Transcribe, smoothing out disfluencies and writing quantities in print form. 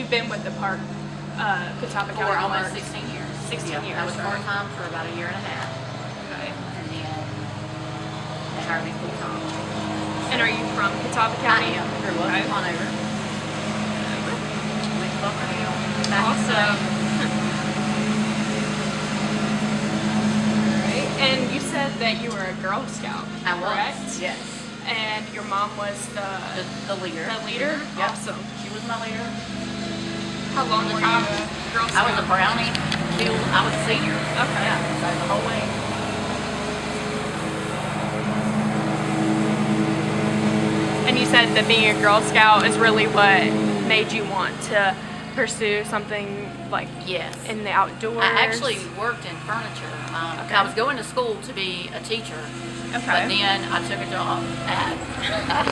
you've been with the park, Catawba County For almost Parks. 16 years. 16 years. I was part-time for about a year and a half, Okay. and then they hired me full-time. And are you from Catawba County? I am. Grew up Okay. on over. Went to Bunker Hill. Back in the Awesome. day. Right. And you said that you were a Girl Scout, I was. correct? Yes. And your mom was the The leader. leader? Yep. Awesome. She was my leader. How long were you a Girl I Scout? was a brownie till I was a senior. Okay. Yeah, so the whole way. And you said that being a Girl Scout is really what made you want to pursue something like Yes. in the outdoors? I actually worked in furniture. Okay. I was going to school to be a teacher, Okay. but then I took a job at